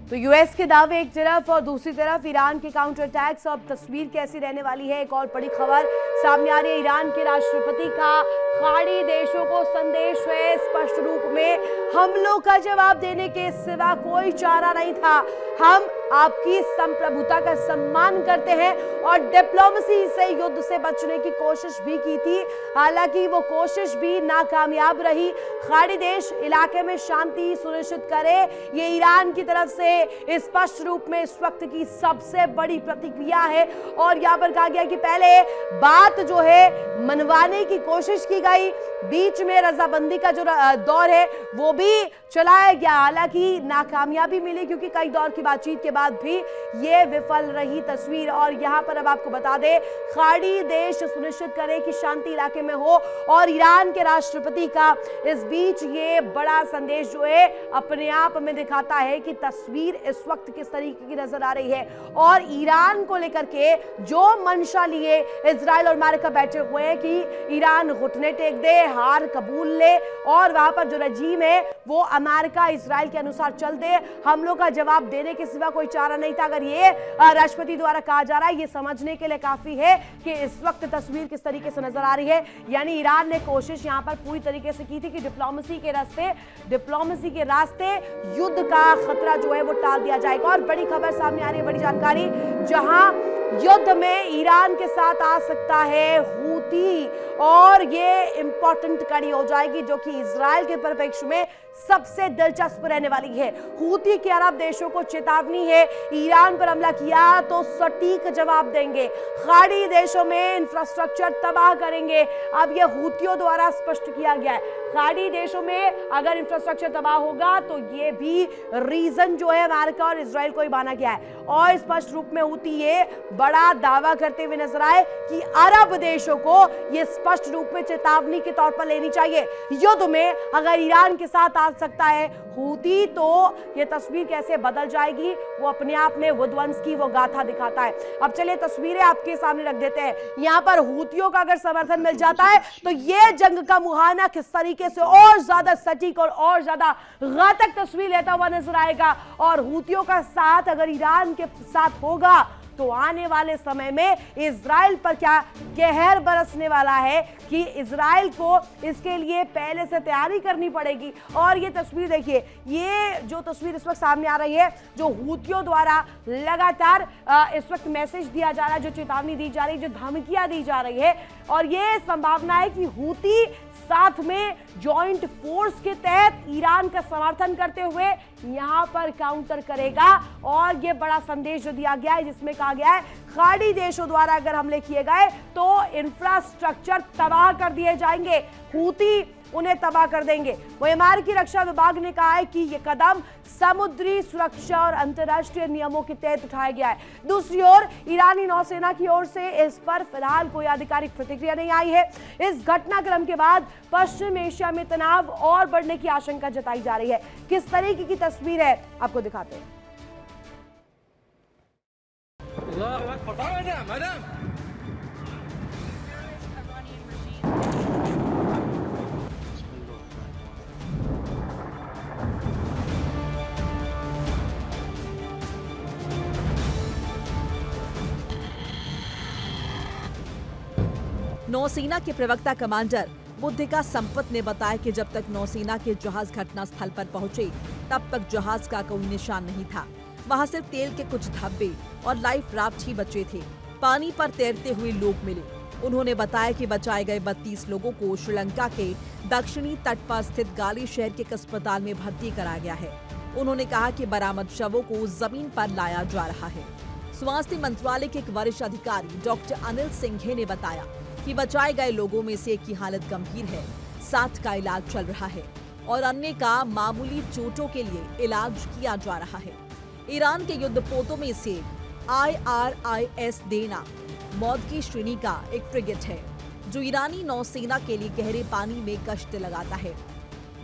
तो यूएस के दावे एक तरफ और दूसरी तरफ ईरान के काउंटर अटैक्स। अब तस्वीर कैसी रहने वाली है, एक और बड़ी खबर सामने आ रही है। ईरान के राष्ट्रपति का खाड़ी देशों को संदेश है, स्पष्ट रूप में हमलों का जवाब देने के सिवा कोई चारा नहीं था। हम आपकी संप्रभुता का सम्मान करते हैं और डिप्लोमेसी से युद्ध से बचने की कोशिश भी की थी, हालांकि वो कोशिश भी नाकामयाब रही। खाड़ी देश इलाके में शांति सुनिश्चित करे, ये ईरान की तरफ से स्पष्ट रूप में इस वक्त की सबसे बड़ी प्रतिक्रिया है। और यहाँ पर कहा गया कि पहले बात जो है मनवाने की कोशिश की गई, बीच में रजाबंदी का जो दौर है वो भी चलाया गया, हालांकि नाकामयाबी मिली क्योंकि कई दौर की बातचीत के बाद भी ये विफल रही तस्वीर। और यहाँ पर अब आपको बता दें, खाड़ी देश सुनिश्चित करे कि शांति इलाके में हो, और ईरान के राष्ट्रपति का इस बीच ये बड़ा संदेश जो है अपने आप में दिखाता है कि तस्वीर इस वक्त किस तरीके की नजर आ रही है। और ईरान को लेकर के जो मंशा लिए इजराइल और अमेरिका बैठे हुए हैं कि ईरान घुटने टेक दे, हार कबूल ले और वहां पर जो रजीम है वो अमेरिका इजराइल के अनुसार चल दे, हमलों का जवाब देने के सिवा कोई चारा नहीं था। अगर ये राष्ट्रपति द्वारा कहा जा रहा है, ये समझने के लिए काफी है कि इस वक्त तस्वीर किस तरीके से नजर आ रही है। यानी ईरान ने कोशिश यहां पर पूरी तरीके से की थी कि डिप्लोमेसी के रास्ते युद्ध का खतरा जो है वो टाल दिया जाएगा। और बड़ी खबर सामने आ रही है, बड़ी जानकारी, जहां युद्ध में ईरान के साथ आ सकता है हूती, और ये इंपॉर्टेंट कड़ी हो जाएगी जो कि इजराइल के परिप्रेक्ष्य में सबसे दिलचस्प रहने वाली है। हूती के अरब देशों को चेतावनी है, ईरान पर हमला किया तो सटीक जवाब देंगे, खाड़ी देशों में इंफ्रास्ट्रक्चर तबाह करेंगे। अब यह हूतियों द्वारा स्पष्ट किया गया है, खाड़ी देशों में अगर इंफ्रास्ट्रक्चर तबाह होगा तो ये भी रीजन जो है अमेरिका और इजराइल को ही माना गया है। और स्पष्ट रूप में हूती ये बड़ा दावा करते हुए नजर आए कि अरब देशों को ये स्पष्ट रूप में चेतावनी के तौर पर लेनी चाहिए, युद्ध में अगर ईरान के साथ आ सकता है हूती तो ये तस्वीर कैसे बदल जाएगी वो अपने आप में विध्वंस की वो गाथा दिखाता है। अब चलिए तस्वीरें आपके सामने रख देते हैं। यहाँ पर हूतियों का अगर समर्थन मिल जाता है तो ये जंग का मुहाना किस तरीके से और ज्यादा सटीक और ज्यादा घातक तस्वीर लेता हुआ नजर आएगा। और हूतियों का साथ अगर ईरान के साथ होगा तो आने वाले समय में इजराइल पर क्या कहर बरसने वाला है कि इजराइल को इसके लिए पहले से तैयारी करनी पड़ेगी। और ये तस्वीर देखिए, ये जो तस्वीर इस वक्त सामने आ रही है, जो हूतियों द्वारा लगातार इस वक्त मैसेज दिया जा रहा है, जो चेतावनी दी जा रही है, जो धमकियां दी जा रही है, और ये संभावना है कि हूती साथ में जॉइंट फोर्स के तहत ईरान का समर्थन करते हुए यहां पर काउंटर करेगा। और यह बड़ा संदेश जो दिया गया है जिसमें कहा गया है खाड़ी देशों द्वारा अगर हमले किए गए तो इंफ्रास्ट्रक्चर तबाह कर दिए जाएंगे, हूती उन्हें तबाह कर देंगे। वहीं अमेरिकी रक्षा विभाग ने कहा है कि यह कदम समुद्री सुरक्षा और अंतर्राष्ट्रीय नियमों के तहत उठाया गया है। दूसरी ओर ईरानी नौसेना की ओर से इस पर फिलहाल कोई आधिकारिक प्रतिक्रिया नहीं आई है। इस घटनाक्रम के बाद पश्चिम एशिया में तनाव और बढ़ने की आशंका जताई जा रही है। किस तरीके की तस्वीर है आपको दिखाते हैं। नौसेना के प्रवक्ता कमांडर बुद्धिका संपत ने बताया कि जब तक नौसेना के जहाज घटनास्थल पर पहुंचे तब तक जहाज का कोई निशान नहीं था। वहां सिर्फ तेल के कुछ धब्बे और लाइफ राफ्ट ही बचे थे। पानी पर तैरते हुए लोग मिले। उन्होंने बताया कि बचाए गए 32 लोगों को श्रीलंका के दक्षिणी तट पर स्थित गाली शहर के एक अस्पताल में भर्ती कराया गया है। उन्होंने कहा कि बरामद शवों को जमीन पर लाया जा रहा है। स्वास्थ्य मंत्रालय के एक वरिष्ठ अधिकारी डॉक्टर अनिल सिंघे ने बताया कि बचाए गए लोगों में से एक की हालत गंभीर है, 7 का इलाज चल रहा है और अन्य का मामूली चोटों के लिए इलाज किया जा रहा है। ईरान के युद्धपोतों में से IRIS देना मौत की श्रेणी का एक फ्रिगेट है जो ईरानी नौसेना के लिए गहरे पानी में गश्त लगाता है।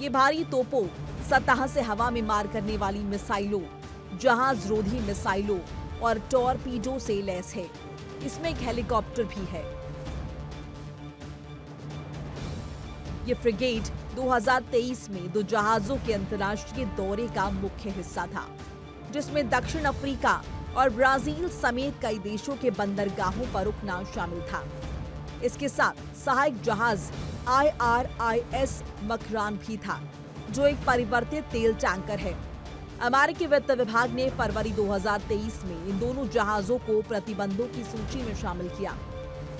ये भारी तोपों, सतह से हवा में मार करने वाली मिसाइलों, जहाज रोधी मिसाइलों और टॉरपीडो से लैस है। इसमें एक हेलीकॉप्टर भी है। ये फ्रिगेट 2023 में 2 जहाजों के अंतर्राष्ट्रीय दौरे का मुख्य हिस्सा था। जिसमें दक्षिण अफ्रीका और ब्राजील समेत कई देशों के बंदरगाहों पर रुकना शामिल था। इसके साथ सहायक जहाज IRIS मकरान भी था, जो एक परिवर्तित तेल टैंकर है। अमेरिकी वित्त विभाग ने फरवरी 2023 में इन दोनों जहाजों को प्रतिबंधों की सूची में शामिल किया।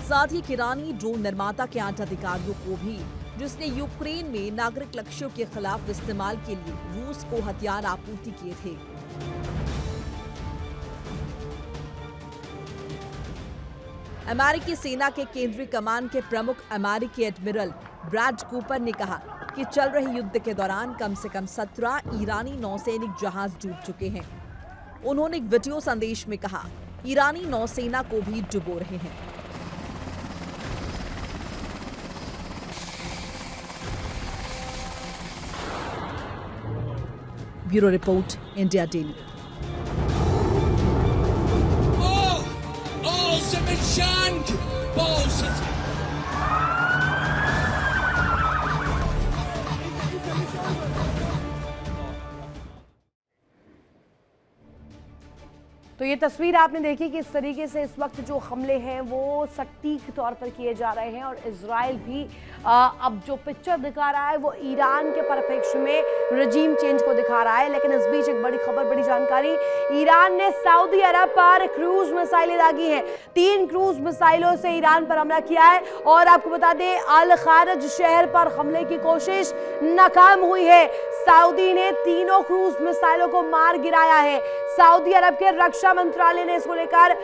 साथ ही ईरानी ड्रोन निर्माता के 8 अधिकारियों को भी, जिसने यूक्रेन में नागरिक लक्ष्यों के खिलाफ इस्तेमाल के लिए रूस को हथियार आपूर्ति किए थे। अमेरिकी सेना के केंद्रीय कमान के प्रमुख अमेरिकी एडमिरल ब्रैड कूपर ने कहा कि चल रहे युद्ध के दौरान कम से कम 17 ईरानी नौसैनिक जहाज डूब चुके हैं। उन्होंने एक वीडियो संदेश में कहा, ईरानी नौसेना को भी डुबो रहे हैं। Bureau report, India daily. तो ये तस्वीर आपने देखी कि इस तरीके से इस वक्त जो हमले हैं वो सटीक तौर पर किए जा रहे हैं और इजराइल भी अब जो पिक्चर दिखा रहा है वो ईरान के परिप्रेक्ष्य में रजीम चेंज को दिखा रहा है। लेकिन इस बीच एक बड़ी खबर, बड़ी जानकारी, ईरान ने सऊदी अरब पर क्रूज मिसाइलें दागी हैं। 3 क्रूज मिसाइलों से ईरान पर हमला किया है और आपको बता दें अल खारज शहर पर हमले की कोशिश नाकाम हुई है। सऊदी ने तीनों क्रूज मिसाइलों को मार गिराया है। सऊदी अरब के रक्षा मंत्रालय ने इसको लेकर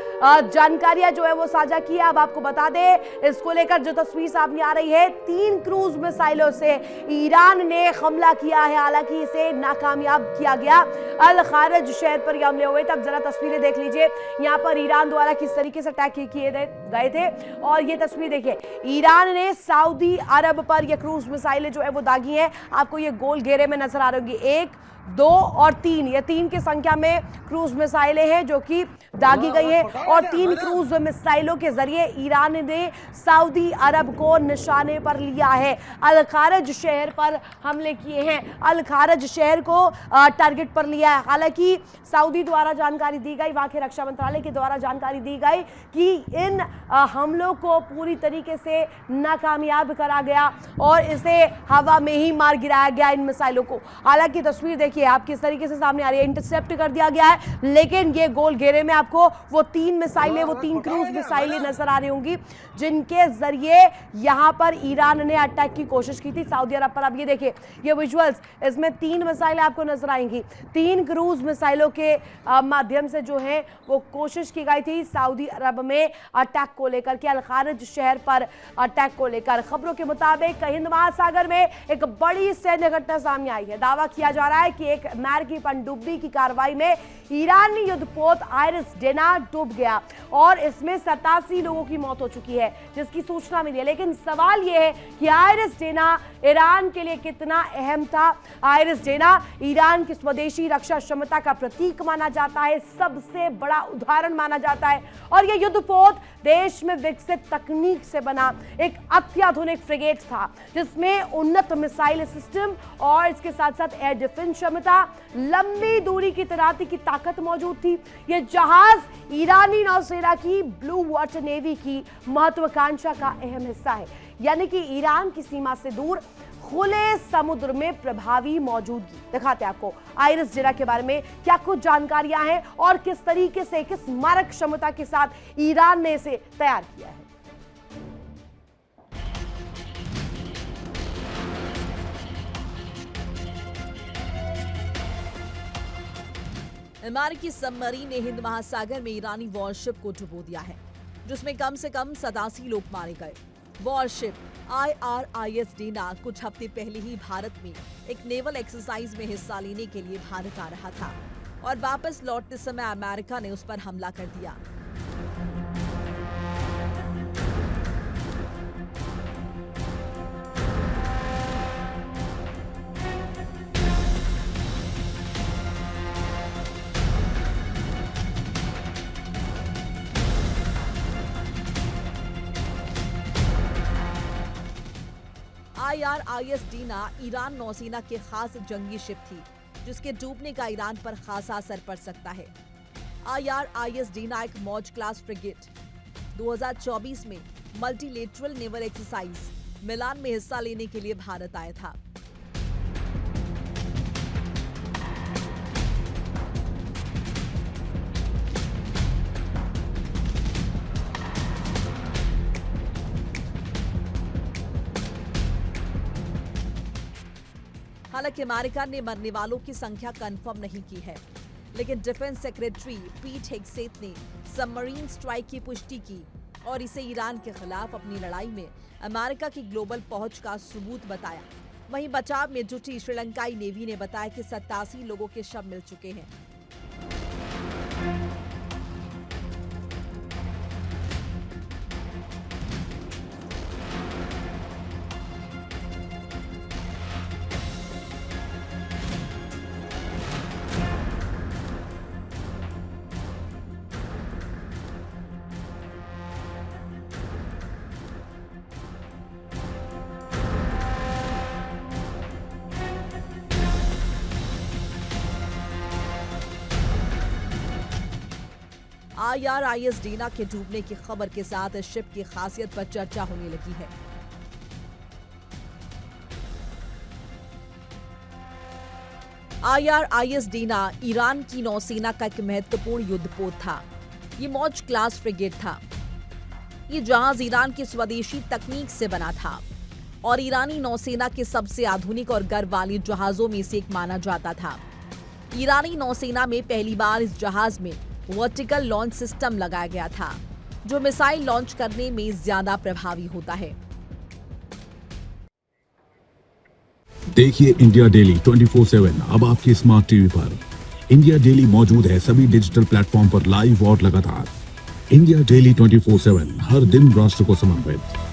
जानकारियां जो है वो साझा की है। अब आपको बता दें, इसको लेकर जो तस्वीर सामने आ रही है, 3 क्रूज मिसाइलों से ईरान ने हमला किया है। हालांकि इसे नाकामयाब किया गया। अल खारज शहर पर हमले हुए। तब जरा तस्वीरें देख लीजिए, यहाँ पर ईरान द्वारा किस तरीके से अटैक किए गए थे। और ये तस्वीर देखिए, ईरान ने सऊदी अरब पर ये क्रूज मिसाइलें जो है वो दागी हैं। आपको ये गोल घेरे में नजर आ रही होंगी, 1, 2 और 3, ये 3 की संख्या में क्रूज मिसाइलें हैं जो कि दागी गई है। और 3 क्रूज मिसाइलों के जरिए ईरान ने सऊदी अरब को निशाने पर लिया है। अल खारज शहर पर हमले किए हैं, अल खारज शहर को टारगेट पर लिया है। हालांकि सऊदी द्वारा जानकारी दी गई, वहां के रक्षा मंत्रालय के द्वारा जानकारी दी गई कि इन हमलों को पूरी तरीके से नाकामयाब करा गया और इसे हवा में ही मार गिराया गया इन मिसाइलों को। हालांकि तस्वीर देखिए आप किस तरीके से सामने आ रही है, इंटरसेप्ट कर दिया गया है। लेकिन ये गोल घेरे में आपको वो 3 मिसाइलें, वो 3 क्रूज मिसाइलें नजर आ रही होंगी जिनके जरिए यहां पर ईरान ने अटैक की कोशिश की थी सऊदी अरब पर। अब ये देखिए ये विजुअल्स, इसमें 3 मिसाइलें आपको नजर आएंगी। 3 क्रूज मिसाइलों के माध्यम से जो है वो कोशिश की गई थी सऊदी अरब में अटैक को लेकर के, अल खारज शहर पर अटैक को लेकर। खबरों के मुताबिक हिंद महासागर में एक बड़ी सैन्य घटना सामने आई है। दावा किया जा रहा है कि एक अमेरिकी पनडुब्बी की कार्रवाई में ईरानी युद्धपोत आइरिस डेना डूब गया और इसमें 87 लोगों की मौत हो चुकी है, जिसकी सूचना मिली है। लेकिन सवाल यह है कि आइरिस डेना ईरान के लिए कितना अहम था। आइरिस डेना ईरान की स्वदेशी रक्षा क्षमता का प्रतीक माना जाता है, सबसे बड़ा उदाहरण माना जाता है। और यह युद्धपोत देश में विकसित तकनीक से बना एक अत्याधुनिक फ्रिगेट था, जिसमें उन्नत मिसाइल सिस्टम और इसके साथ साथ एयर डिफेंस क्षमता, लंबी दूरी की तैनाती की ताकत मौजूद थी। यह जहाज ईरानी नौसेना की ब्लू वाटर नेवी की महत्वाकांक्षा का अहम हिस्सा है, यानी कि ईरान की सीमा से दूर खुले समुद्र में प्रभावी मौजूदगी। दिखाते हैं आपको आइरिस डेना के बारे में क्या कुछ जानकारियां हैं और किस तरीके से, किस मारक क्षमता के साथ ईरान ने इसे तैयार किया है। अमेरिकी सबमरीन ने हिंद महासागर में ईरानी वॉरशिप को डुबो दिया है, जिसमें कम से कम 87 लोग मारे गए। वॉरशिप IRIS डेना कुछ हफ्ते पहले ही भारत में एक नेवल एक्सरसाइज में हिस्सा लेने के लिए भारत आ रहा था और वापस लौटते समय अमेरिका ने उस पर हमला कर दिया। IRIS डेना ईरान नौसेना की खास जंगी शिप थी, जिसके डूबने का ईरान पर खासा असर पड़ सकता है। IRIS डीना एक मौज क्लास फ्रिगेट 2024 में मल्टीलेटरल नेवल एक्सरसाइज मिलान में हिस्सा लेने के लिए भारत आया था। हालांकि अमेरिका ने मरने वालों की संख्या कंफर्म नहीं की है, लेकिन डिफेंस सेक्रेटरी पीट हेगसेथ ने सबमरीन स्ट्राइक की पुष्टि की और इसे ईरान के खिलाफ अपनी लड़ाई में अमेरिका की ग्लोबल पहुंच का सबूत बताया। वहीं बचाव में जुटी श्रीलंकाई नेवी ने बताया कि 87 लोगों के शव मिल चुके हैं। IRIS डीना के डूबने की खबर के साथ इस शिप की खासियत पर चर्चा होने लगी है। IRIS डीना ईरान की नौसेना का एक महत्वपूर्ण युद्धपोत था। ये मौज क्लास फ्रिगेट था। ये जहाज ईरान की स्वदेशी तकनीक से बना था और ईरानी नौसेना के सबसे आधुनिक और गर्व वाले जहाजों में से एक माना जाता था। ईरानी नौसेना में पहली बार इस जहाज में वर्टिकल लॉन्च सिस्टम लगाया गया था, जो मिसाइल लॉन्च करने में ज्यादा प्रभावी होता है। देखिए इंडिया डेली 24/7 अब आपके स्मार्ट टीवी पर। इंडिया डेली मौजूद है सभी डिजिटल प्लेटफॉर्म पर लाइव और लगातार। इंडिया डेली 24/7 हर दिन राष्ट्र को समर्पित।